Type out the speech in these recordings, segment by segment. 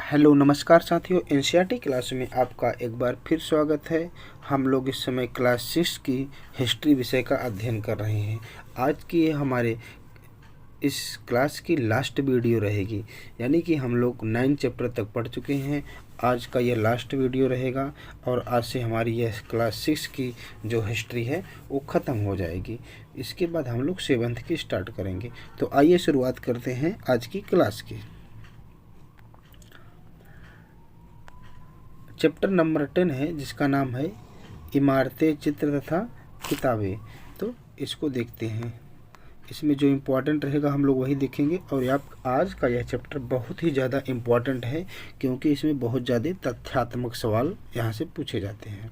Hello नमस्कार साथियों, NCERT class में आपका एक बार फिर स्वागत है। हम लोग इस समय क्लास 6 की हिस्ट्री विषय का अध्ययन कर रहे हैं। आज की ये हमारे इस क्लास की लास्ट वीडियो रहेगी, यानी कि हम लोग 9 चैप्टर तक पढ़ चुके हैं। आज का यह लास्ट वीडियो रहेगा और आज से हमारी यह क्लास 6 की जो हिस्ट्री है वो ख़त्म हो जाएगी। इसके बाद हम लोग 7th की स्टार्ट करेंगे। तो आइए शुरुआत करते हैं आज की क्लास की। चैप्टर नंबर 10 है, जिसका नाम है इमारतें, चित्र तथा किताबें। तो इसको देखते हैं। इसमें जो इम्पोर्टेंट रहेगा हम लोग वही देखेंगे। और आप आज का यह चैप्टर बहुत ही ज़्यादा इम्पोर्टेंट है, क्योंकि इसमें बहुत ज़्यादा तथ्यात्मक सवाल यहाँ से पूछे जाते हैं।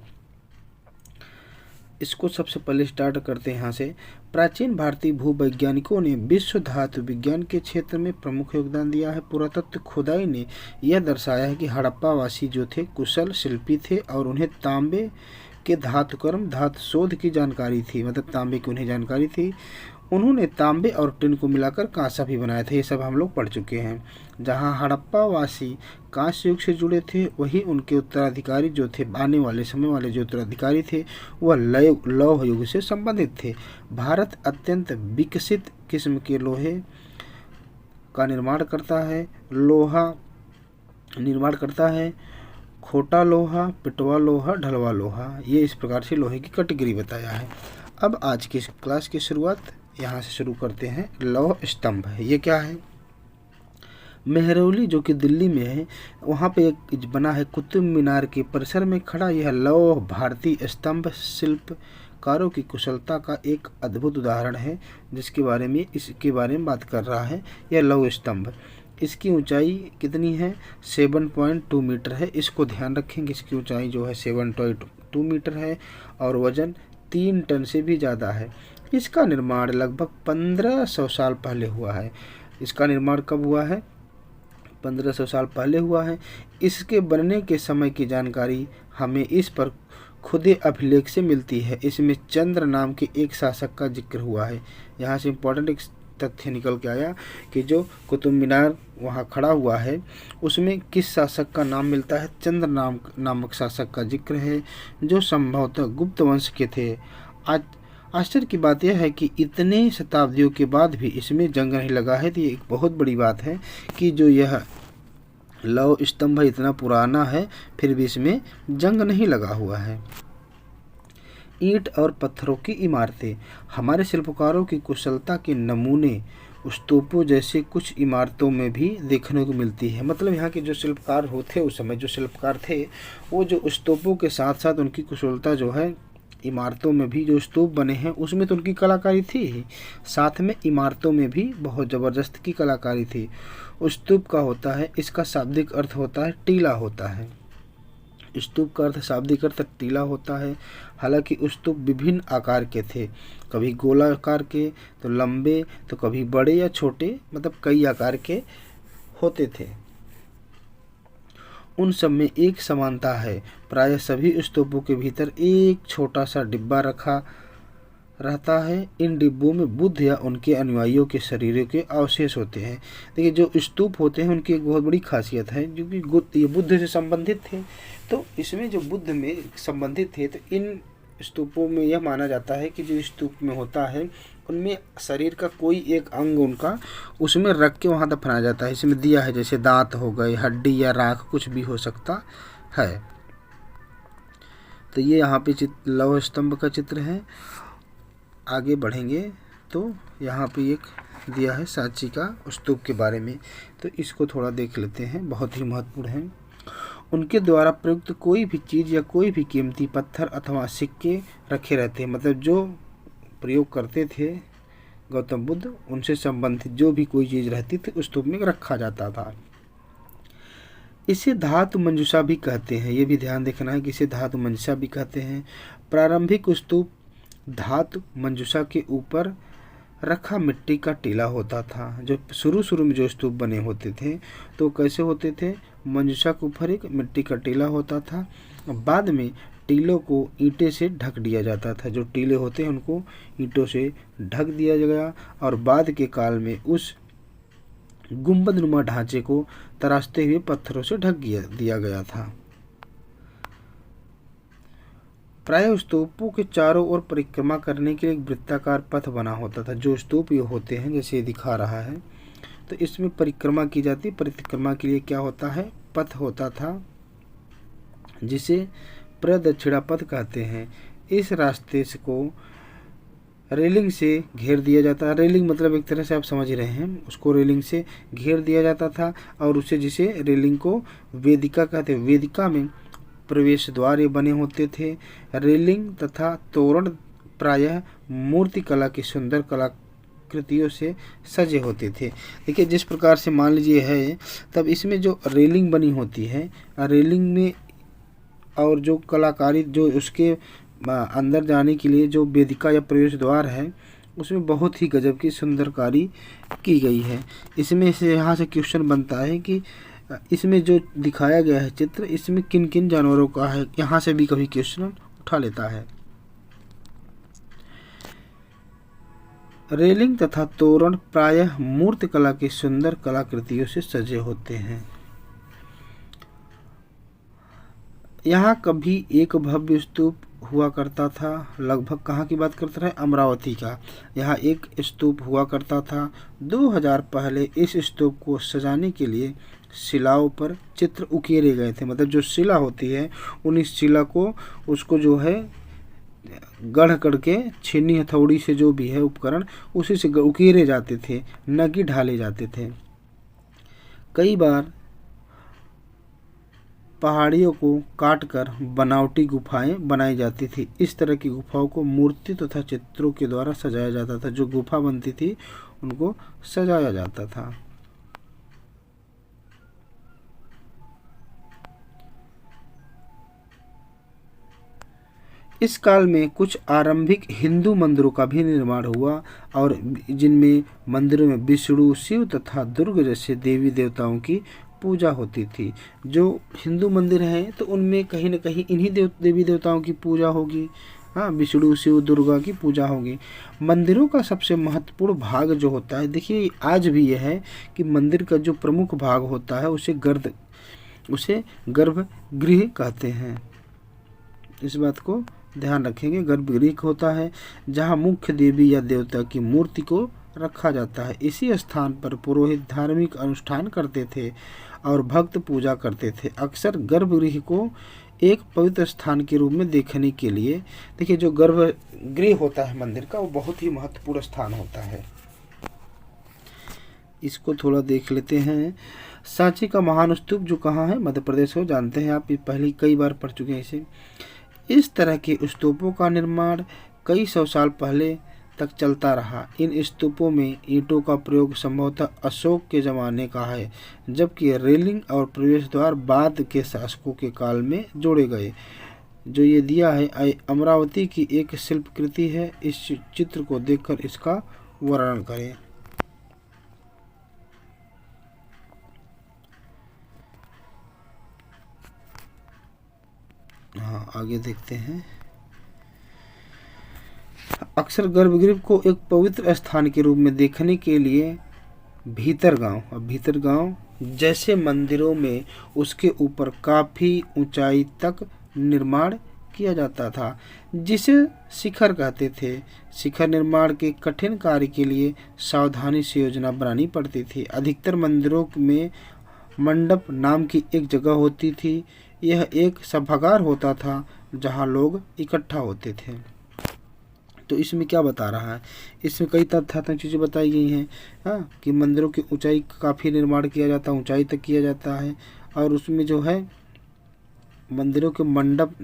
इसको सबसे पहले स्टार्ट करते हैं यहाँ से। प्राचीन भारतीय भूवैज्ञानिकों ने विश्व धातु विज्ञान के क्षेत्र में प्रमुख योगदान दिया है। पुरातत्व खुदाई ने यह दर्शाया है कि हड़प्पावासी जो थे कुशल शिल्पी थे और उन्हें तांबे के धातुकर्म धातु शोध की जानकारी थी, मतलब तांबे की उन्हें जानकारी थी। उन्होंने तांबे और टिन को मिलाकर कांसा भी बनाया था। ये सब हम लोग पढ़ चुके हैं। जहाँ हड़प्पावासी कांस्य युग से जुड़े थे, वही उनके उत्तराधिकारी जो थे, आने वाले समय वाले जो उत्तराधिकारी थे, वह लौह युग से संबंधित थे। भारत अत्यंत विकसित किस्म के लोहे का निर्माण करता है। लोहा निर्माण करता है खोटा लोहा, पिटवा लोहा, ढलवा लोहा। ये इस प्रकार से लोहे की कैटेगरी बताया है। अब आज की क्लास की शुरुआत यहाँ से शुरू करते हैं। लौह स्तंभ है, ये क्या है? मेहरौली जो कि दिल्ली में है, वहाँ पे एक बना है कुतुब मीनार के परिसर में खड़ा यह लौह भारतीय स्तंभ शिल्पकारों की कुशलता का एक अद्भुत उदाहरण है, इसके बारे में बात कर रहा है यह लौह स्तंभ। इसकी ऊंचाई कितनी है? 7.2 मीटर है। इसको ध्यान रखेंगे, इसकी ऊंचाई जो है 7.2 मीटर है और वजन 3 टन से भी ज़्यादा है। इसका निर्माण लगभग 1500 साल पहले हुआ है। इसका निर्माण कब हुआ है? 1500 साल पहले हुआ है। इसके बनने के समय की जानकारी हमें इस पर खुदे अभिलेख से मिलती है। इसमें चंद्र नाम के एक शासक का जिक्र हुआ है। यहाँ से इम्पोर्टेंट एक तथ्य निकल के आया कि जो कुतुब मीनार वहाँ खड़ा हुआ है उसमें किस शासक का नाम मिलता है? चंद्र नामक शासक का जिक्र है, जो संभवतः गुप्त वंश के थे। आज आश्चर्य की बात यह है कि इतने शताब्दियों के बाद भी इसमें जंग नहीं लगा है। तो ये एक बहुत बड़ी बात है कि जो यह लौह स्तंभ इतना पुराना है फिर भी इसमें जंग नहीं लगा हुआ है। ईंट और पत्थरों की इमारतें। हमारे शिल्पकारों की कुशलता के नमूने स्तूपों जैसे कुछ इमारतों में भी देखने को मिलती है। मतलब यहाँ के जो शिल्पकार होते उस समय जो शिल्पकार थे, वो जो स्तूपों के साथ साथ उनकी कुशलता जो है, इमारतों में भी जो स्तूप बने हैं उसमें तो उनकी कलाकारी थी ही, साथ में इमारतों में भी बहुत ज़बरदस्त की कलाकारी थी। स्तूप का होता है, इसका शाब्दिक अर्थ होता है टीला होता है। स्तूप का अर्थ शाब्दिक अर्थ टीला होता है। हालांकि स्तूप विभिन्न आकार के थे, कभी गोलाकार के, तो लंबे, तो कभी बड़े या छोटे, मतलब कई आकार के होते थे। उन सब में एक समानता है, प्रायः सभी स्तूपों के भीतर एक छोटा सा डिब्बा रखा रहता है। इन डिब्बों में बुद्ध या उनके अनुयायियों के शरीरों के अवशेष होते हैं। देखिए, जो स्तूप होते हैं उनकी एक बहुत बड़ी खासियत है, क्योंकि ये बुद्ध से संबंधित थे, तो इसमें जो बुद्ध में संबंधित थे, तो इन स्तूपों में यह माना जाता है कि जो स्तूप में होता है उनमें शरीर का कोई एक अंग उनका उसमें रख के वहाँ दफनाया जाता है। इसमें दिया है, जैसे दांत हो गए, हड्डी या राख, कुछ भी हो सकता है। तो ये यहाँ पे लौह स्तंभ का चित्र है। आगे बढ़ेंगे तो यहाँ पे एक दिया है सांची का स्तूप के बारे में, तो इसको थोड़ा देख लेते हैं, बहुत ही महत्वपूर्ण है। उनके द्वारा प्रयुक्त कोई भी चीज़ या कोई भी कीमती पत्थर अथवा सिक्के रखे रहते हैं। मतलब जो प्रयोग करते थे गौतम बुद्ध, उनसे संबंधित जो भी कोई चीज़ रहती थी उस स्तूप में रखा जाता था। इसे धातु मंजूषा भी कहते हैं। ये भी ध्यान देखना है कि इसे धातु मंजूषा भी कहते हैं। प्रारंभिक स्तूप धातु मंजूषा के ऊपर रखा मिट्टी का टीला होता था। जो शुरू में जो स्तूप बने होते थे तो कैसे होते थे? मंजूषा के ऊपर एक मिट्टी का टीला होता था। बाद में टीलों को ईंटे से ढक दिया जाता था। जो टीले होते हैं उनको ईंटों से ढक दिया गया और बाद के काल में उस गुंबदनुमा ढांचे को तराशते हुए पत्थरों से ढक दिया गया था। प्राय स्तूपों के चारों ओर परिक्रमा करने के लिए एक वृत्ताकार पथ बना होता था। जो स्तूप ये होते हैं जैसे ये दिखा रहा है, तो इसमें परिक्रमा की जाती। परिक्रमा के लिए क्या होता है, पथ होता था जिसे प्रदक्षिणा पथ कहते हैं। इस रास्ते को रेलिंग से घेर दिया जाता है। रेलिंग मतलब एक तरह से आप समझ रहे हैं, उसको रेलिंग से घेर दिया जाता था और उसे जिसे रेलिंग को वेदिका कहते हैं। वेदिका में प्रवेश द्वार ये बने होते थे। रेलिंग तथा तोरण प्रायः मूर्ति कला की सुंदर कलाकृतियों से सजे होते थे। देखिए जिस प्रकार से मान लीजिए है, तब इसमें जो रेलिंग बनी होती है, रेलिंग में और जो कलाकारी जो उसके अंदर जाने के लिए जो वेदिका या प्रवेश द्वार है, उसमें बहुत ही गजब की सुंदरकारी की गई है। इसमें से यहाँ से क्वेश्चन बनता है कि इसमें जो दिखाया गया है चित्र, इसमें किन किन जानवरों का है, यहाँ से भी कभी क्वेश्चन उठा लेता है। रेलिंग तथा तोरण प्रायः मूर्ति कला की सुंदर कलाकृतियों से सजे होते हैं। यहाँ कभी एक भव्य स्तूप हुआ करता था। लगभग कहाँ की बात करता है, अमरावती का। यहाँ एक स्तूप हुआ करता था। 2000 पहले इस स्तूप को सजाने के लिए शिलाओं पर चित्र उकेरे गए थे। मतलब जो शिला होती है, उन इस शिला को उसको जो है गढ़ करके छीनी हथौड़ी से जो भी है उपकरण, उसी से उकेरे जाते थे, न कि ढाले जाते थे। कई बार पहाड़ियों को काटकर बनावटी गुफाएं बनाई जाती थी। इस तरह की गुफाओं को मूर्ति तथा चित्रों के द्वारा सजाया जाता था। जो गुफा बनती थी उनको सजाया जाता था। इस काल में कुछ आरंभिक हिंदू मंदिरों का भी निर्माण हुआ और जिनमें मंदिरों में विष्णु, शिव तथा दुर्गा जैसे देवी देवताओं की पूजा होती थी। जो हिंदू मंदिर हैं तो उनमें कहीं न कहीं इन्हीं देवी देवताओं की पूजा होगी। हाँ, विष्णु, शिव, दुर्गा की पूजा होगी। मंदिरों का सबसे महत्वपूर्ण भाग जो होता है, देखिए आज भी यह है कि मंदिर का जो प्रमुख भाग होता है उसे गर्भगृह कहते हैं। इस बात को ध्यान रखेंगे। गर्भगृह होता है जहाँ मुख्य देवी या देवता की मूर्ति को रखा जाता है। इसी स्थान पर पुरोहित धार्मिक अनुष्ठान करते थे और भक्त पूजा करते थे। अक्सर गर्भगृह को एक पवित्र स्थान के रूप में देखने के लिए, देखिए जो गर्भगृह होता है मंदिर का, वो बहुत ही महत्वपूर्ण स्थान होता है। इसको थोड़ा देख लेते हैं। सांची का महान स्तूप जो कहाँ है, मध्य प्रदेश को जानते हैं आप, पहले कई बार पढ़ चुके हैं इसे। इस तरह के स्तूपों का निर्माण कई सौ साल पहले तक चलता रहा। इन स्तूपों में ईंटों का प्रयोग संभवतः अशोक के ज़माने का है, जबकि रेलिंग और प्रवेश द्वार बाद के शासकों के काल में जोड़े गए। जो ये दिया है अमरावती की एक शिल्पकृति है। इस चित्र को देखकर इसका वर्णन करें। हाँ, आगे देखते हैं। अक्सर गर्भगृह को एक पवित्र स्थान के रूप में देखने के लिए भीतरगांव जैसे मंदिरों में उसके ऊपर काफ़ी ऊंचाई तक निर्माण किया जाता था, जिसे शिखर कहते थे। शिखर निर्माण के कठिन कार्य के लिए सावधानी से योजना बनानी पड़ती थी। अधिकतर मंदिरों में मंडप नाम की एक जगह होती थी। यह एक सभागार होता था जहां लोग इकट्ठा होते थे। तो इसमें क्या बता रहा है, इसमें कई तथ्यात्मक चीज़ें बताई गई हैं। हाँ, कि मंदिरों की ऊंचाई काफ़ी निर्माण किया जाता है, ऊंचाई तक किया जाता है। और उसमें जो है मंदिरों के मंडप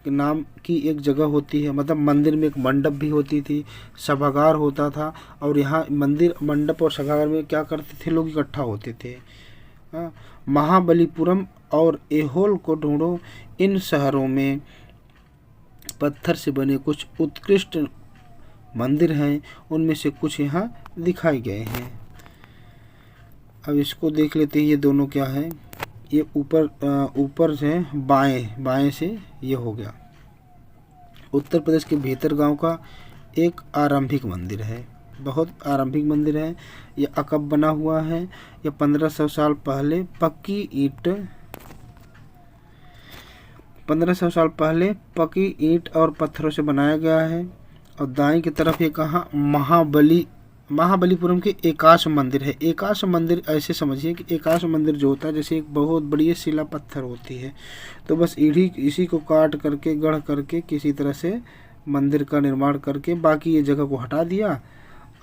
नाम की एक जगह होती है, मतलब मंदिर में एक मंडप भी होती थी, सभागार होता था। और यहाँ मंदिर, मंडप और सभागार में क्या करते थे, लोग इकट्ठा होते थे। हाँ, महाबलीपुरम और ऐहोल को ढूंढो। इन शहरों में पत्थर से बने कुछ उत्कृष्ट मंदिर हैं, उनमें से कुछ यहाँ दिखाए गए हैं। अब इसको देख लेते हैं। ये दोनों क्या है, ये ऊपर से बाएं से ये हो गया। उत्तर प्रदेश के भीतरगांव का एक आरंभिक मंदिर है। बहुत आरंभिक मंदिर है। ये कब बना हुआ है? ये 1500 साल पहले 1500 साल पहले पक्की ईंट और पत्थरों से बनाया गया है। और दाएं की तरफ ये कहाँ? महाबलीपुरम के एकाश मंदिर है। एकाश मंदिर ऐसे समझिए कि एकाश मंदिर जो होता है जैसे एक बहुत बड़ी शिला पत्थर होती है, तो बस इसी को काट करके गढ़ करके किसी तरह से मंदिर का निर्माण करके बाकी ये जगह को हटा दिया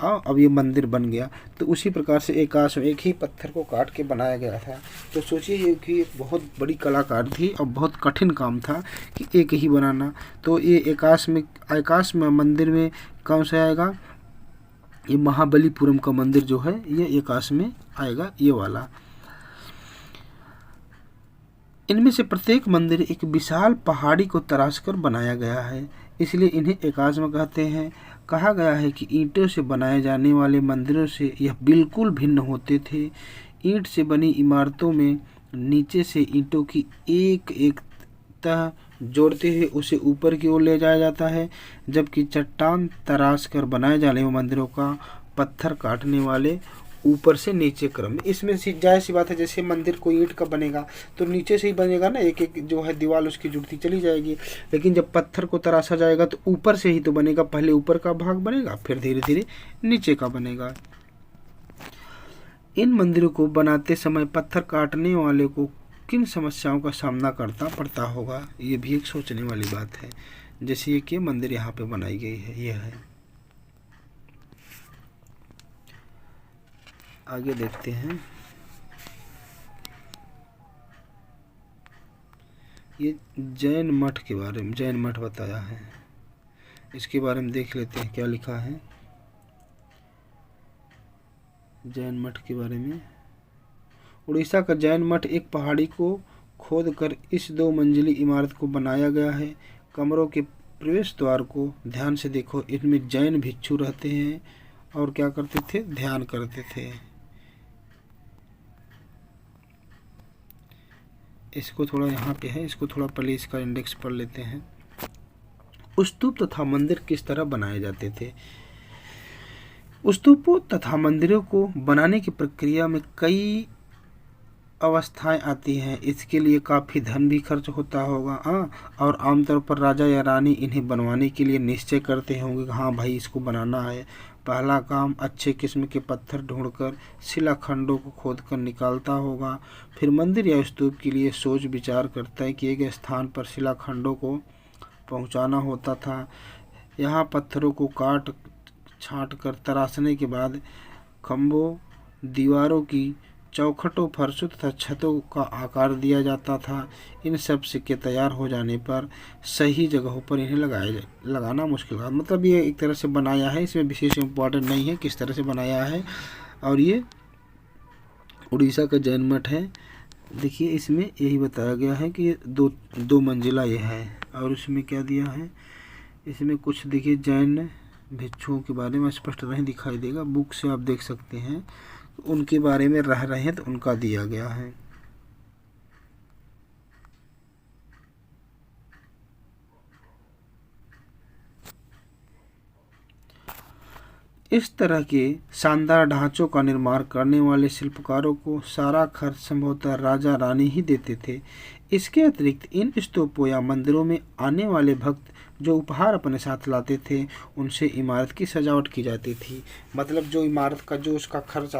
और अब ये मंदिर बन गया। तो उसी प्रकार से एकाश में एक ही पत्थर को काट के बनाया गया था। तो सोचिए ये कि एक बहुत बड़ी कलाकार थी और बहुत कठिन काम था कि एक ही बनाना। तो ये एकाश में मंदिर में कौन सा आएगा? ये महाबलीपुरम का मंदिर जो है ये एकाश में आएगा, ये वाला। इनमें से प्रत्येक मंदिर एक विशाल पहाड़ी को तराश कर बनाया गया है, इसलिए इन्हें एकाश में कहते हैं। कहा गया है कि ईंटों से बनाए जाने वाले मंदिरों से यह बिल्कुल भिन्न होते थे। ईंट से बनी इमारतों में नीचे से ईंटों की एक एक तह जोड़ते हुए उसे ऊपर की ओर ले जाया जाता है, जबकि चट्टान तराश कर बनाए जाने वाले मंदिरों का पत्थर काटने वाले ऊपर से नीचे क्रम में। इसमें जाहिर सी बात है, जैसे मंदिर को ईंट का बनेगा तो नीचे से ही बनेगा ना, एक एक जो है दीवार उसकी जुड़ती चली जाएगी। लेकिन जब पत्थर को तराशा जाएगा तो ऊपर से ही तो बनेगा, पहले ऊपर का भाग बनेगा फिर धीरे धीरे नीचे का बनेगा। इन मंदिरों को बनाते समय पत्थर काटने वाले को किन समस्याओं का सामना करना पड़ता होगा, ये भी एक सोचने वाली बात है। जैसे ये कि मंदिर यहाँ पे बनाई गई है, यह है। आगे देखते हैं। ये जैन मठ के बारे में, जैन मठ बताया है, इसके बारे में देख लेते हैं क्या लिखा है जैन मठ के बारे में। उड़ीसा का जैन मठ एक पहाड़ी को खोदकर इस 2 मंजिली इमारत को बनाया गया है। कमरों के प्रवेश द्वार को ध्यान से देखो, इनमें जैन भिक्षु रहते हैं और क्या करते थे? ध्यान करते थे। इसको थोड़ा यहाँ पे है, इसको थोड़ा पहले इसका इंडेक्स पढ़ लेते हैं। स्तूप तथा मंदिर किस तरह बनाए जाते थे? स्तूपों तथा मंदिरों को बनाने की प्रक्रिया में कई अवस्थाएं आती हैं। इसके लिए काफ़ी धन भी खर्च होता होगा, और आमतौर पर राजा या रानी इन्हें बनवाने के लिए निश्चय करते होंगे कि हाँ भाई इसको बनाना है। पहला काम अच्छे किस्म के पत्थर ढूंढकर शिलाखंडों को खोदकर निकालता होगा। फिर मंदिर या स्तूप के लिए सोच विचार करता है कि एक स्थान पर शिलाखंडों को पहुंचाना होता था। यहाँ पत्थरों को काट छांट कर तराशने के बाद खंभों, दीवारों की चौखटों, फर्शों तथा छतों का आकार दिया जाता था। इन सब सिक्के तैयार हो जाने पर सही जगहों पर इन्हें लगाना मुश्किल था। मतलब ये एक तरह से बनाया है, इसमें विशेष इम्पोर्टेंट नहीं है किस तरह से बनाया है। और ये उड़ीसा का जैन मठ है। देखिए इसमें यही बताया गया है कि दो मंजिला ये है। और इसमें क्या दिया है, इसमें कुछ देखिए जैन भिक्षुओं के बारे में स्पष्ट नहीं दिखाई देगा, बुक से आप देख सकते हैं, उनके बारे में रह रहे हैं तो उनका दिया गया है। इस तरह के शानदार ढांचों का निर्माण करने वाले शिल्पकारों को सारा खर्च संभवतः राजा रानी ही देते थे। इसके अतिरिक्त इन स्तूपों या मंदिरों में आने वाले भक्त जो उपहार अपने साथ लाते थे उनसे इमारत की सजावट की जाती थी। मतलब जो इमारत का जो उसका खर्च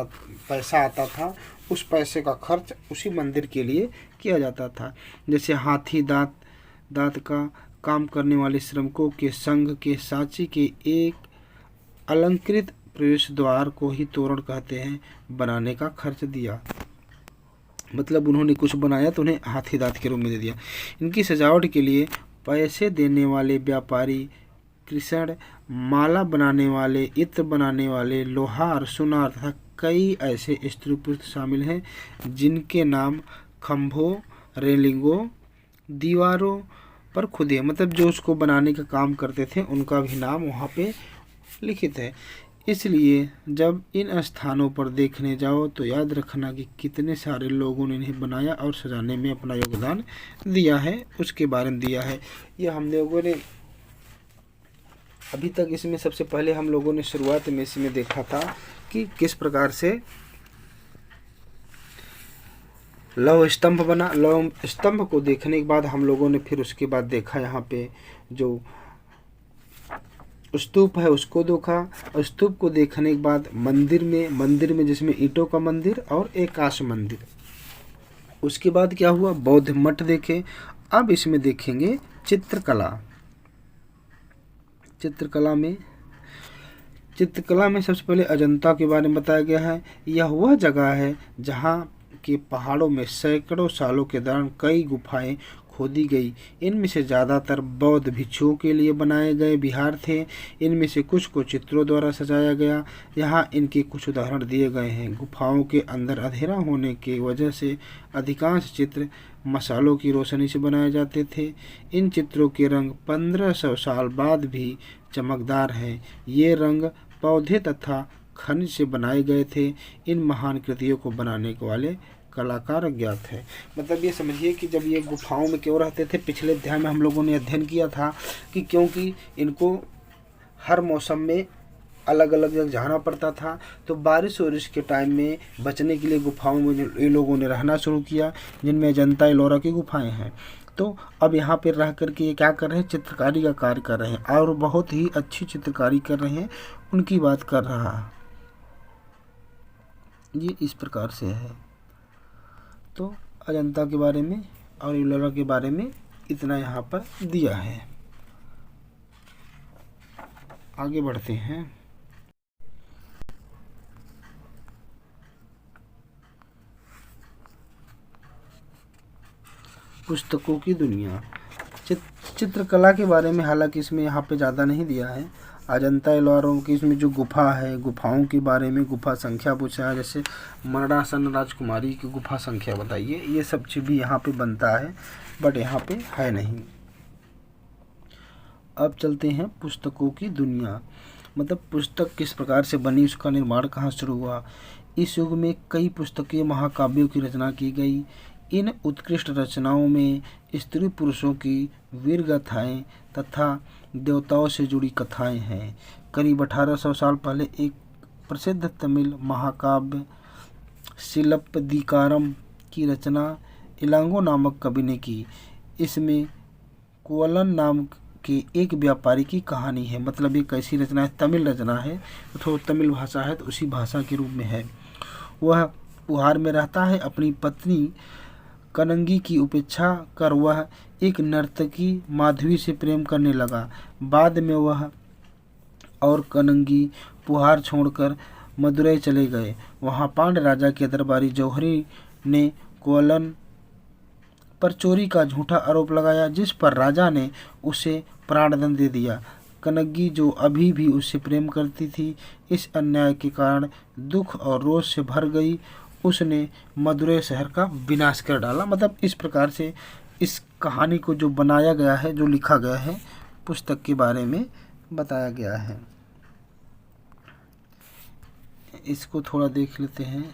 पैसा आता था, उस पैसे का खर्च उसी मंदिर के लिए किया जाता था। जैसे हाथी दांत का काम करने वाले श्रमिकों के संघ के सांची के एक अलंकृत प्रवेश द्वार को ही तोरण कहते हैं, बनाने का खर्च दिया। मतलब उन्होंने कुछ बनाया तो उन्हें हाथी दांत के रूप में दे दिया। इनकी सजावट के लिए पैसे देने वाले व्यापारी, कृषण, माला बनाने वाले, इत्र बनाने वाले, लोहार, सुनार तथा कई ऐसे स्त्री पुरुष शामिल हैं जिनके नाम खंभों, रेलिंगों, दीवारों पर खुदे, मतलब जो उसको बनाने का काम करते थे उनका भी नाम वहाँ पे लिखित है। इसलिए जब इन स्थानों पर देखने जाओ तो याद रखना कि कितने सारे लोगों ने इन्हें बनाया और सजाने में अपना योगदान दिया है, उसके बारे में दिया है। यह हम लोगों ने अभी तक इसमें सबसे पहले हम लोगों ने शुरुआत में इसमें देखा था कि किस प्रकार से लौह स्तंभ बना। लौह स्तंभ को देखने के बाद हम लोगों ने फिर उसके बाद देखा यहाँ पे जो स्तूप है उसको देखा। स्तूप को देखने के बाद मंदिर में जिसमें ईंटों का मंदिर और एकाश मंदिर। उसके बाद क्या हुआ, बौद्ध मठ देखे। अब इसमें देखेंगे चित्रकला। चित्रकला में सबसे पहले अजंता के बारे में बताया गया है। यह वह जगह है जहाँ के पहाड़ों में सैकड़ों सालों के दौरान कई गुफाएं खोदी गई। इनमें से ज़्यादातर बौद्ध भिक्षुओं के लिए बनाए गए विहार थे। इनमें से कुछ को चित्रों द्वारा सजाया गया। यहाँ इनके कुछ उदाहरण दिए गए हैं। गुफाओं के अंदर अंधेरा होने की वजह से अधिकांश चित्र मसालों की रोशनी से बनाए जाते थे। इन चित्रों के रंग 1500 साल बाद भी चमकदार हैं। ये रंग पौधे तथा खनिज से बनाए गए थे। इन महान कृतियों को बनाने वाले कलाकार अज्ञात है। मतलब ये समझिए कि जब ये गुफाओं में क्यों रहते थे, पिछले अध्याय में हम लोगों ने अध्ययन किया था कि क्योंकि इनको हर मौसम में अलग अलग जगह जाना पड़ता था। तो बारिश और के टाइम में बचने के लिए गुफाओं में ये लोगों ने रहना शुरू किया, जिनमें अजंता एलोरा की गुफाएं हैं। तो अब यहाँ पर रह करके ये क्या कर रहे हैं, चित्रकारी का कार्य कर रहे हैं और बहुत ही अच्छी चित्रकारी कर रहे हैं। उनकी बात कर रहा है। ये इस प्रकार से है। तो अजंता के बारे में और एलोरा के बारे में इतना यहाँ पर दिया है। आगे बढ़ते हैं। पुस्तकों की दुनिया। चित्रकला के बारे में हालांकि इसमें यहाँ पे ज़्यादा नहीं दिया है। अजंता एलोरा की इसमें जो गुफा है, गुफाओं के बारे में गुफा संख्या पूछा है, जैसे मरणासन राजकुमारी की गुफा संख्या बताइए। ये सब चीज़ भी यहाँ पे बनता है, बट यहाँ पे है नहीं। अब चलते हैं पुस्तकों की दुनिया। मतलब पुस्तक किस प्रकार से बनी, उसका निर्माण कहाँ शुरू हुआ। इस युग में कई पुस्तकें महाकाव्यों की रचना की गई। इन उत्कृष्ट रचनाओं में स्त्री पुरुषों की वीर गाथाएँ तथा देवताओं से जुड़ी कथाएं हैं। करीब 1800 साल पहले एक प्रसिद्ध तमिल महाकाव्य सिलप्पदिकारम की रचना इलांगो नामक कवि ने की। इसमें कोवलन नाम के एक व्यापारी की कहानी है। मतलब ये कैसी रचना है, तमिल रचना है, तो तमिल भाषा है तो उसी भाषा के रूप में है। वह पुहार में रहता है। अपनी पत्नी कनंगी की उपेक्षा कर वह एक नर्तकी माधवी से प्रेम करने लगा। बाद में वह और कनंगी पुहार छोड़कर मदुरई चले गए। वहां पांड्य राजा के दरबारी जौहरी ने कोवलन पर चोरी का झूठा आरोप लगाया, जिस पर राजा ने उसे प्राणदंड दे दिया। कनंगी जो अभी भी उससे प्रेम करती थी, इस अन्याय के कारण दुख और रोष से भर गई। उसने मदुरै शहर का विनाश कर डाला। मतलब इस प्रकार से इस कहानी को जो बनाया गया है, जो लिखा गया है, पुस्तक के बारे में बताया गया है। इसको थोड़ा देख लेते हैं।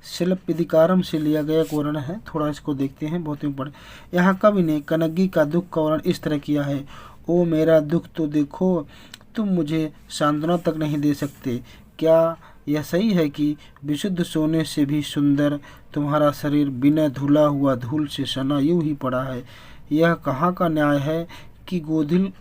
शिल्पदिकारम से लिया गया वर्णन है, थोड़ा इसको देखते हैं, बहुत इम्पोर्टेंट। यहाँ कवि ने कनंगी का दुख का वर्णन इस तरह किया है। ओ मेरा दुख तो देखो, तुम मुझे सांत्वना तक नहीं दे सकते। क्या यह सही है कि विशुद्ध सोने से भी सुंदर तुम्हारा शरीर बिना धुला हुआ धूल से सना यूं ही पड़ा है। यह कहाँ का न्याय है कि गोधिल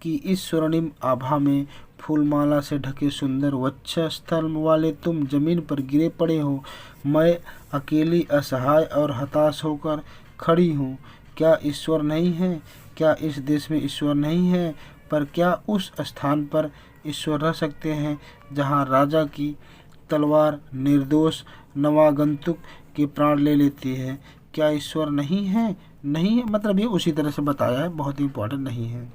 की इस स्वर्णिम आभा में फूलमाला से ढके सुंदर वक्षस्थल वाले तुम जमीन पर गिरे पड़े हो। मैं अकेली असहाय और हताश होकर खड़ी हूँ। क्या ईश्वर नहीं है? क्या इस देश में ईश्वर नहीं है? पर क्या उस स्थान पर ईश्वर रह सकते हैं जहाँ राजा की तलवार निर्दोष नवागंतुक के प्राण ले लेती है? क्या ईश्वर नहीं है? नहीं है, मतलब ये उसी तरह से बताया है, बहुत इंपॉर्टेंट नहीं है।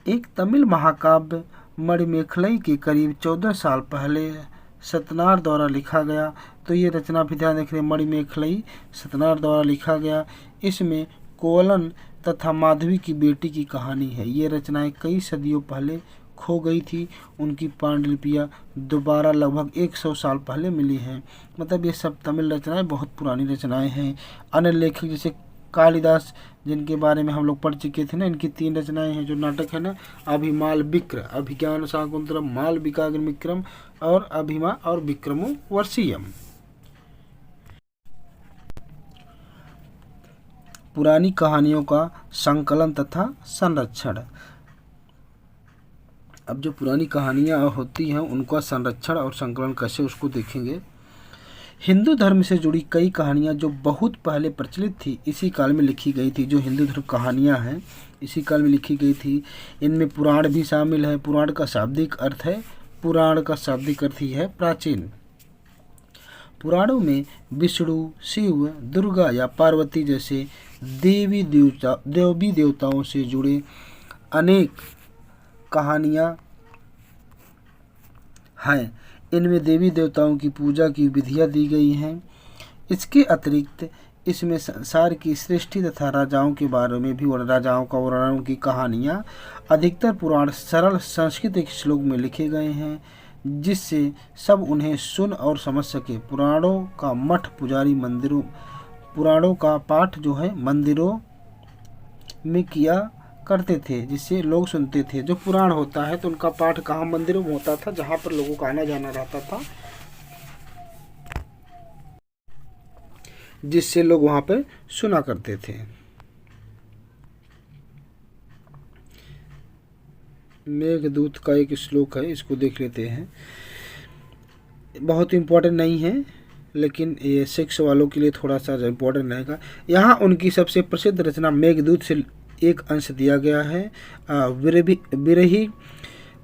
एक तमिल महाकाव्य मणिमेखलाई के करीब 14 साल पहले सतनार द्वारा लिखा गया। तो ये रचना भी ध्यान रखिए, मणिमेखलाई सतनार द्वारा लिखा गया। इसमें कोवलन तथा माधवी की बेटी की कहानी है। ये रचनाएं कई सदियों पहले खो गई थी। उनकी पांडुलिपियाँ दोबारा लगभग 100 साल पहले मिली हैं। मतलब ये सब तमिल रचनाएं बहुत पुरानी रचनाएं हैं। अन्य लेखक जैसे कालिदास जिनके बारे में हम लोग पढ़ चुके थे ना, इनकी 3 रचनाएं हैं जो नाटक है ना, अभिमाल विक्र, अभिज्ञान शाकुंतलम, मालविकाग्नि विक्रम और अभिमा और विक्रमो वर्षीयम। पुरानी कहानियों का संकलन तथा संरक्षण। अब जो पुरानी कहानियाँ होती हैं उनका संरक्षण और संकलन कैसे, उसको देखेंगे। हिंदू धर्म से जुड़ी कई कहानियाँ जो बहुत पहले प्रचलित थी इसी काल में लिखी गई थी। जो हिंदू धर्म कहानियाँ हैं इसी काल में लिखी गई थी। इनमें पुराण भी शामिल है। पुराण का शाब्दिक अर्थ है, पुराण का शाब्दिक अर्थ ही है प्राचीन। पुराणों में विष्णु, शिव, दुर्गा या पार्वती जैसे देवी देवताओं से जुड़े अनेक कहानियाँ हैं। इनमें देवी देवताओं की पूजा की विधियाँ दी गई हैं। इसके अतिरिक्त इसमें संसार की सृष्टि तथा राजाओं के बारे में भी, राजाओं का वर्णन की कहानियाँ। अधिकतर पुराण सरल सांस्कृतिक श्लोक में लिखे गए हैं जिससे सब उन्हें सुन और समझ सके। पुराणों का मठ पुजारी मंदिरों, पुराणों का पाठ जो है मंदिरों में किया करते थे जिससे लोग सुनते थे। जो पुराण होता है तो उनका पाठ कहाँ, मंदिरों में होता था जहाँ पर लोगों का आना जाना रहता था, जिससे लोग वहाँ पर सुना करते थे। मेघदूत का एक श्लोक है, इसको देख लेते हैं। बहुत इम्पोर्टेंट नहीं है लेकिन ये 6 वालों के लिए थोड़ा सा इम्पोर्टेंट रहेगा। यहाँ उनकी सबसे प्रसिद्ध रचना मेघदूत से एक अंश दिया गया है। विरही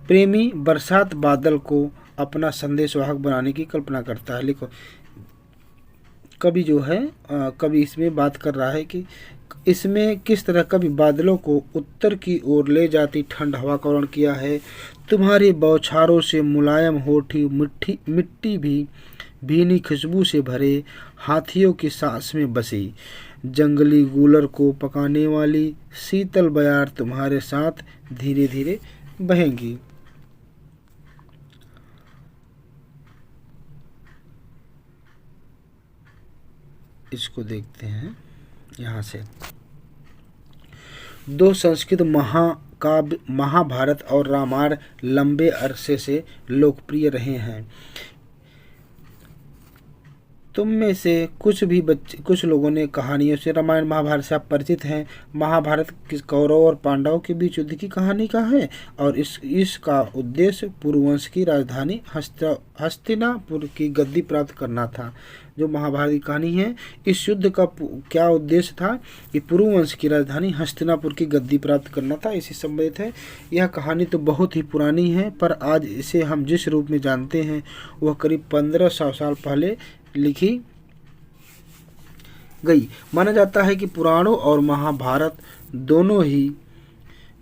प्रेमी बरसात बादल को अपना संदेशवाहक बनाने की कल्पना करता है। लिखो, कवि जो है कवि इसमें बात कर रहा है कि इसमें किस तरह कवि बादलों को उत्तर की ओर ले जाती ठंड हवा का वर्णन किया है। तुम्हारी बौछारों से मुलायम होठी मिट्टी भी भीनी खुशबू से भरे हाथियों की सांस में बसी, जंगली गूलर को पकाने वाली शीतल बयार तुम्हारे साथ धीरे धीरे बहेंगी। इसको देखते हैं यहाँ से। 2 संस्कृत महाकाव्य महाभारत और रामायण लंबे अरसे से लोकप्रिय रहे हैं। तुम में से कुछ लोगों ने कहानियों से रामायण महाभारत से आप परिचित हैं। महाभारत कौरव और पांडवों के बीच युद्ध की कहानी का है और इसका उद्देश्य पुरुवंश की राजधानी हस्तिनापुर की गद्दी प्राप्त करना था। जो महाभारत की कहानी है, इस युद्ध का क्या उद्देश्य था कि पुरुवंश की राजधानी हस्तिनापुर की गद्दी प्राप्त करना था, इसी संबंधित है। यह कहानी तो बहुत ही पुरानी है पर आज इसे हम जिस रूप में जानते हैं वह करीब 1500 साल पहले लिखी गई। माना जाता है कि पुराणों और महाभारत दोनों ही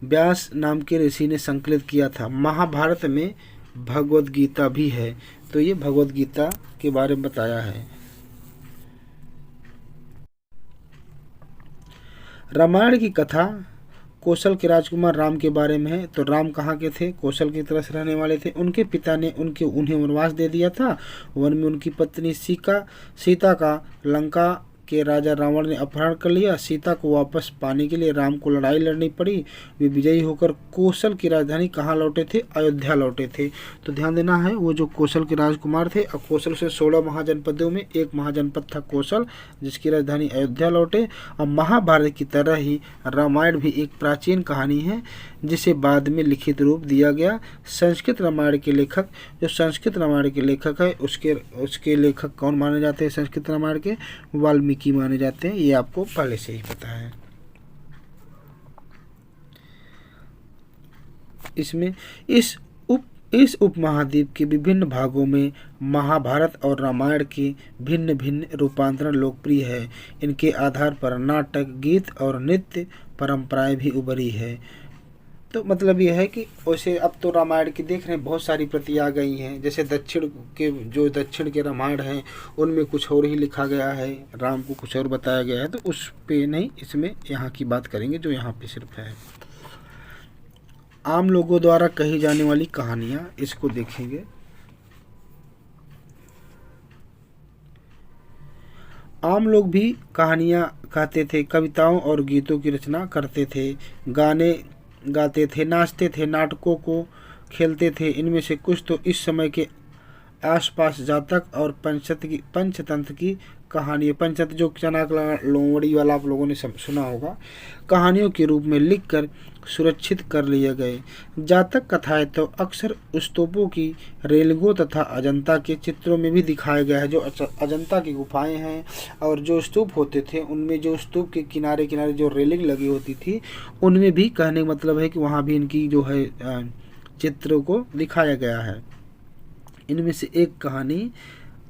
व्यास नाम के ऋषि ने संकलित किया था। महाभारत में भगवद गीता भी है, तो ये भगवद गीता के बारे में बताया है। रामायण की कथा कौशल के राजकुमार राम के बारे में है। तो राम कहाँ के थे? कौशल की तरह से रहने वाले थे। उनके पिता ने उन्हें वनवास दे दिया था। वन में उनकी पत्नी सीता का लंका के राजा रावण ने अपहरण कर लिया। सीता को वापस पाने के लिए राम को लड़ाई लड़नी पड़ी। वे विजयी होकर कौशल की राजधानी कहाँ लौटे थे? अयोध्या लौटे थे। तो ध्यान देना है, वो जो कौशल के राजकुमार थे और कौशल से 16 महाजनपदों में एक महाजनपद था कौशल, जिसकी राजधानी अयोध्या लौटे। और महाभारत की तरह ही रामायण भी एक प्राचीन कहानी है जिसे बाद में लिखित रूप दिया गया। संस्कृत रामायण के लेखक, जो संस्कृत रामायण के लेखक है, उसके लेखक कौन माने जाते हैं? संस्कृत रामायण के वाल्मीकि माने जाते हैं। ये आपको पहले से ही पता है। इसमें इस उपमहाद्वीप के विभिन्न भागों में महाभारत और रामायण के भिन्न भिन्न रूपांतरण लोकप्रिय है। इनके आधार पर नाटक, गीत और नृत्य परंपराएं भी उभरी है। तो मतलब यह है कि वैसे अब तो रामायण की देख रहे हैं बहुत सारी प्रति आ गई हैं। जैसे दक्षिण के रामायण हैं उनमें कुछ और ही लिखा गया है, राम को कुछ और बताया गया है। तो उस पे नहीं, इसमें यहाँ की बात करेंगे जो यहाँ पे सिर्फ है। आम लोगों द्वारा कही जाने वाली कहानियाँ, इसको देखेंगे। आम लोग भी कहानियाँ कहते थे, कविताओं और गीतों की रचना करते थे, गाने गाते थे, नाचते थे, नाटकों को खेलते थे। इनमें से कुछ तो इस समय के आसपास जातक और पंचतंत्र की कहानी, पंचतंत्र जो चनाक लोमड़ी वाला आप लोगों ने सुना होगा, कहानियों के रूप में लिखकर सुरक्षित कर लिए गए। जातक कथाएं तो अक्सर स्तूपों की रेलिंगों तथा अजंता के चित्रों में भी दिखाया गया है। जो अजंता की गुफाएं हैं और जो स्तूप होते थे, उनमें जो स्तूप के किनारे किनारे जो रेलिंग लगी होती थी, उनमें भी कहने का मतलब है कि वहाँ भी इनकी जो है चित्रों को दिखाया गया है। इनमें से एक कहानी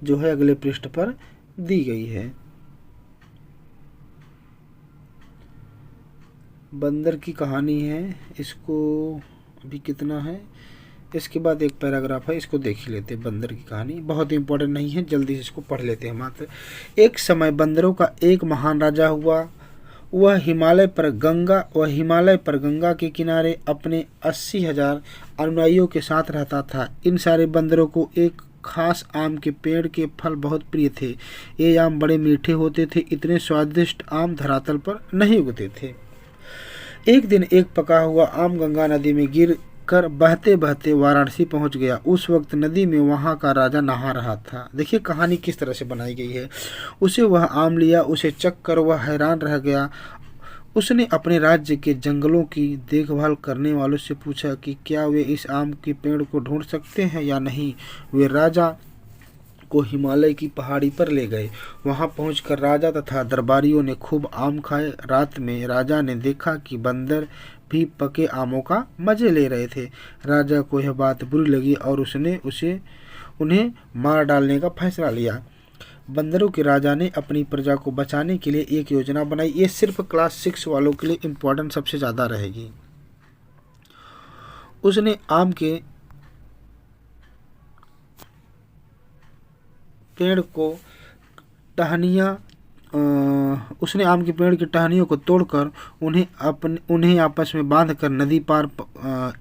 जो है अगले पृष्ठ पर दी गई है। बंदर की कहानी है, इसको अभी कितना है, इसके बाद एक पैराग्राफ है, इसको देख ही लेते हैं। बंदर की कहानी बहुत इंपॉर्टेंट नहीं है, जल्दी से इसको पढ़ लेते हैं मात्र। एक समय बंदरों का एक महान राजा हुआ। वह हिमालय पर गंगा के किनारे अपने 80,000 अनुयायियों के साथ रहता था। इन सारे बंदरों को एक खास आम के पेड़ के फल बहुत प्रिय थे। ये आम बड़े मीठे होते थे। इतने स्वादिष्ट आम धरातल पर नहीं उगते थे। एक दिन एक पका हुआ आम गंगा नदी में गिर कर बहते बहते वाराणसी पहुंच गया। उस वक्त नदी में वहां का राजा नहा रहा था। देखिए कहानी किस तरह से बनाई गई है। उसे वह आम लिया, उसे चख कर वह हैरान रह गया। उसने अपने राज्य के जंगलों की देखभाल करने वालों से पूछा कि क्या वे इस आम के पेड़ को ढूंढ सकते हैं या नहीं। वे राजा को हिमालय की पहाड़ी पर ले गए। वहां पहुंचकर राजा तथा दरबारियों ने खूब आम खाए। रात में राजा ने देखा कि बंदर भी पके आमों का मजे ले रहे थे। राजा को यह बात बुरी लगी और उसने उन्हें मार डालने का फैसला लिया। बंदरों के राजा ने अपनी प्रजा को बचाने के लिए एक योजना बनाई। ये सिर्फ क्लास 6 वालों के लिए इम्पोर्टेंट सबसे ज़्यादा रहेगी। उसने आम के पेड़ की टहनियों को तोड़कर उन्हें आपस में बांधकर नदी पार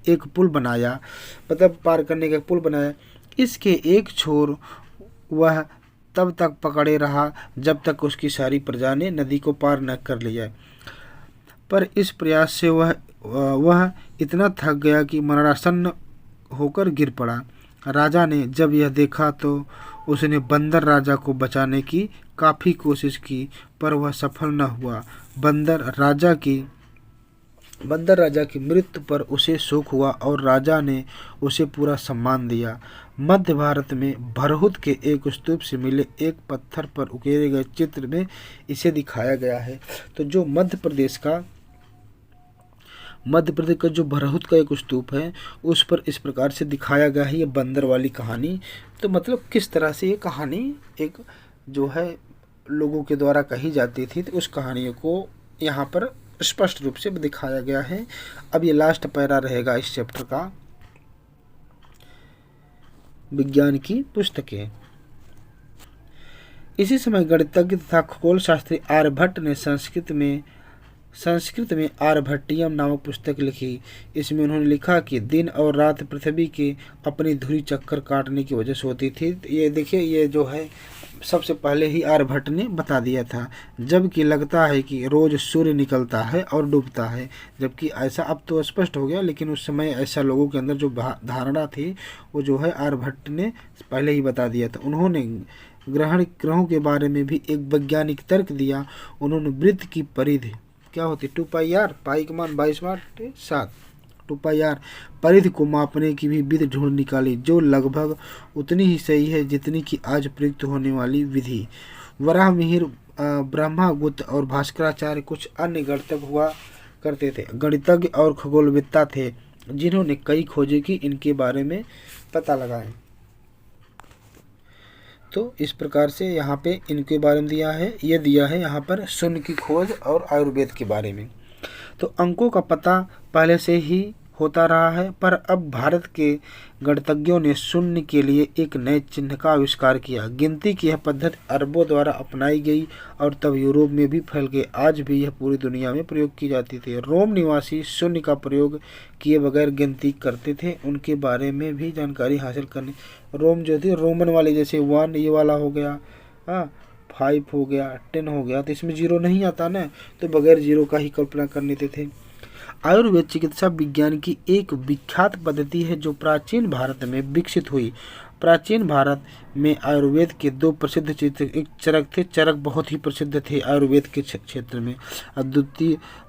एक पुल बनाया, मतलब पार करने का पुल बनाया। इसके एक छोर वह तब तक पकड़े रहा जब तक उसकी सारी प्रजा ने नदी को पार न कर लिया। पर इस प्रयास से वह इतना थक गया कि मरणासन्न होकर गिर पड़ा। राजा ने जब यह देखा तो उसने बंदर राजा को बचाने की काफ़ी कोशिश की, पर वह सफल न हुआ। बंदर राजा की मृत्यु पर उसे शोक हुआ और राजा ने उसे पूरा सम्मान दिया। मध्य भारत में भरहुत के एक स्तूप से मिले एक पत्थर पर उकेरे गए चित्र में इसे दिखाया गया है। तो जो मध्य प्रदेश का जो भरहुत का एक स्तूप है, उस पर इस प्रकार से दिखाया गया है ये बंदर वाली कहानी। तो मतलब किस तरह से ये कहानी एक जो है लोगों के द्वारा कही जाती थी, तो उस कहानी को यहाँ पर स्पष्ट रूप से दिखाया गया है। अब ये लास्ट पैरा रहेगा इस चैप्टर का, विज्ञान की पुस्तकें। इसी समय गणितज्ञ तथा खगोल शास्त्री आर्यभट्ट ने संस्कृत में आर्यभट्टियम नामक पुस्तक लिखी। इसमें उन्होंने लिखा कि दिन और रात पृथ्वी के अपनी धुरी चक्कर काटने की वजह से होती थी। ये देखिए, ये जो है सबसे पहले ही आर्यभट्ट ने बता दिया था। जबकि लगता है कि रोज सूर्य निकलता है और डूबता है, जबकि ऐसा अब तो स्पष्ट हो गया, लेकिन उस समय ऐसा लोगों के अंदर जो धारणा थी वो जो है आर्यभट्ट ने पहले ही बता दिया था। उन्होंने ग्रहों के बारे में भी एक वैज्ञानिक तर्क दिया। उन्होंने वृत्त की परिधि क्या होती, 2πr, पाई का मान 22/7, 2πr परिधि को मापने की भी विधि ढूंढ निकाली, जो लगभग उतनी ही सही है जितनी कि आज प्रयुक्त होने वाली विधि। वराहमिहिर, ब्रह्मगुप्त और भास्कराचार्य कुछ अन्य गणितज्ञ हुआ करते थे, गणितज्ञ और खगोलविद्ता थे, जिन्होंने कई खोजें की, इनके बारे में पता लगाएं। तो इस प्रकार से यहाँ पे इनके बारे में दिया है। ये दिया है यहाँ पर शून्य की खोज और आयुर्वेद के बारे में। तो अंकों का पता पहले से ही होता रहा है, पर अब भारत के गणितज्ञों ने शून्य के लिए एक नए चिन्ह का आविष्कार किया। गिनती की यह पद्धति अरबों द्वारा अपनाई गई और तब यूरोप में भी फैल गई। आज भी यह पूरी दुनिया में प्रयोग की जाती थी। रोम निवासी शून्य का प्रयोग किए बगैर गिनती करते थे। उनके बारे में भी जानकारी हासिल करनी। रोम जो थी रोमन वाली, जैसे 1 ये वाला हो गया, 5 हो गया, 10 हो गया, तो इसमें जीरो नहीं आता ना, तो बगैर जीरो का ही कल्पना कर लेते थे। आयुर्वेद चिकित्सा विज्ञान की एक विख्यात पद्धति है जो प्राचीन भारत में विकसित हुई। प्राचीन भारत में आयुर्वेद के दो प्रसिद्ध चिकित्सक, एक चरक थे। चरक बहुत ही प्रसिद्ध थे आयुर्वेद के क्षेत्र में,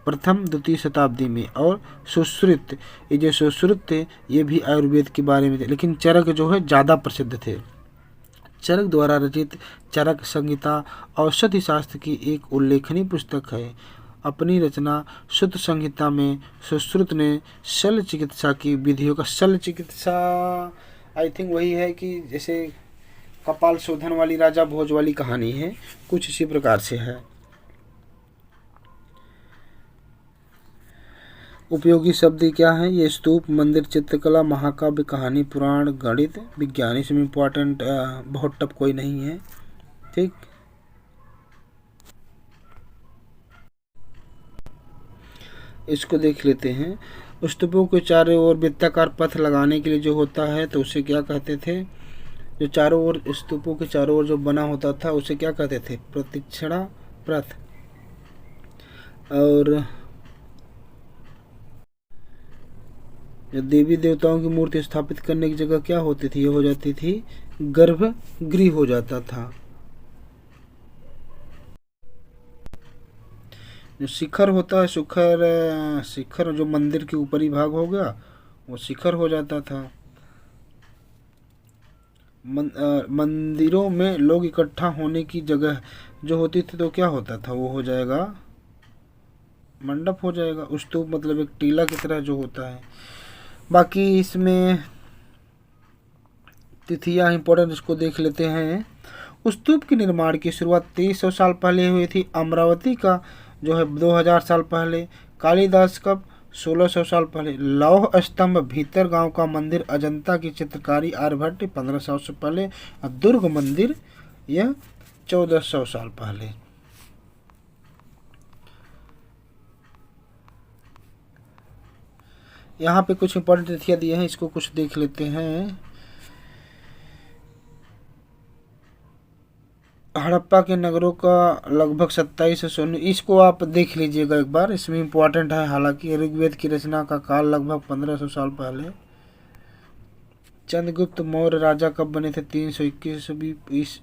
प्रथम द्वितीय शताब्दी में। और सुश्रुत, ये जो सुश्रुत थे ये भी आयुर्वेद के बारे में थे, लेकिन चरक जो है ज़्यादा प्रसिद्ध थे। चरक द्वारा रचित चरक संहिता औषधि शास्त्र की एक उल्लेखनीय पुस्तक है। अपनी रचना शुद्ध संहिता में सुश्रुत ने शल्य चिकित्सा की विधियों का, शल्य चिकित्सा आई थिंक वही है कि जैसे कपाल शोधन वाली राजा भोज वाली कहानी है, कुछ इसी प्रकार से है। उपयोगी शब्द क्या है? ये स्तूप, मंदिर, चित्रकला, महाकाव्य, कहानी, पुराण, गणित, विज्ञान। इसमें इम्पोर्टेंट बहुत टफ कोई नहीं है, ठीक। इसको देख लेते हैं। स्तूपों के चारों ओर वृत्ताकार पथ लगाने के लिए जो होता है तो उसे क्या कहते थे? जो चारों ओर स्तूपों के चारों ओर जो बना होता था उसे क्या कहते थे? प्रदक्षिणा पथ। और जो देवी देवताओं की मूर्ति स्थापित करने की जगह क्या होती थी? ये हो जाती थी गर्भगृह हो जाता था। जो शिखर होता है, शिखर जो मंदिर के ऊपरी भाग हो गया वो शिखर हो जाता था। मंदिरों में लोग इकट्ठा होने की जगह जो होती थी तो क्या होता था? वो हो जाएगा मंडप हो जाएगा। स्तूप मतलब एक टीला की तरह जो होता है। बाकी इसमें तिथियां इंपॉर्टेंट, इसको देख लेते हैं। स्तूप के निर्माण की शुरुआत 2300 साल पहले हुई थी। अमरावती का जो है 2000 साल पहले। कालिदास कब? 1600 साल पहले। लौह स्तंभ भीतर गांव का मंदिर, अजंता की चित्रकारी आर्यभट्ट 1500 से पहले। और दुर्ग मंदिर यह 1400 साल पहले। यहाँ पे कुछ इंपॉर्टेंट तिथियां दिए हैं, इसको कुछ देख लेते हैं। हड़प्पा के नगरों का लगभग 27 से 19, इसको आप देख लीजिएगा एक बार, इसमें इम्पोर्टेंट है। हालांकि ऋग्वेद की रचना का काल लगभग 1500 साल पहले। चंद्रगुप्त मौर्य राजा कब बने थे? 321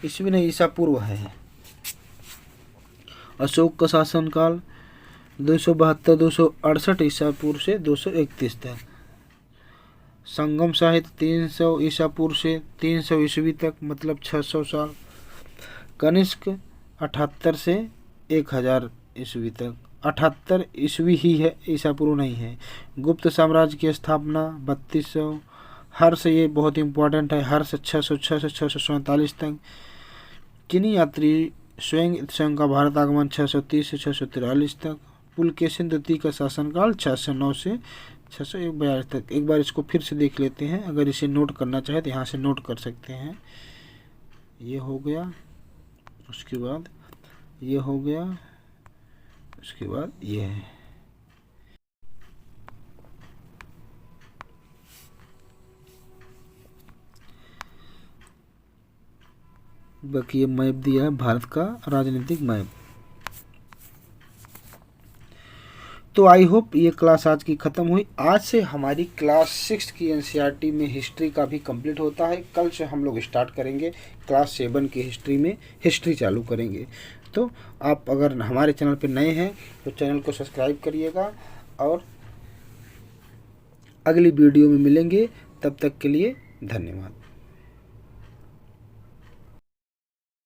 ईस्वी नहीं, ईसा पूर्व है। अशोक का शासनकाल 272-268 ईसा पूर्व से 231 तक। संगम साहित्य 300 ईसा पूर्व से 300 ईस्वी तक, मतलब 600 साल। कनिष्क 78 से 1000 ईस्वी तक। 78 ईस्वी ही है, ईसा पूर्व नहीं है। गुप्त साम्राज्य की स्थापना 3200। हर्ष, ये बहुत इंपॉर्टेंट है, हर्ष 606 से 647 तक। चीनी यात्री स्वयं का भारत आगमन 630 से 643 तक। पुलकेशिन द्वितीय का शासनकाल 609 से 642 तक। एक बार इसको फिर से देख लेते हैं, अगर इसे नोट करना चाहे तो यहाँ से नोट कर सकते हैं। ये हो गया, उसके बाद ये हो गया, उसके बाद ये है। बाकी ये मैप दिया है भारत का राजनीतिक मैप। तो आई होप ये क्लास आज की ख़त्म हुई। आज से हमारी क्लास 6 की एनसीईआरटी में हिस्ट्री का भी कंप्लीट होता है। कल से हम लोग स्टार्ट करेंगे क्लास 7 की हिस्ट्री में, हिस्ट्री चालू करेंगे। तो आप अगर हमारे चैनल पर नए हैं तो चैनल को सब्सक्राइब करिएगा, और अगली वीडियो में मिलेंगे। तब तक के लिए धन्यवाद।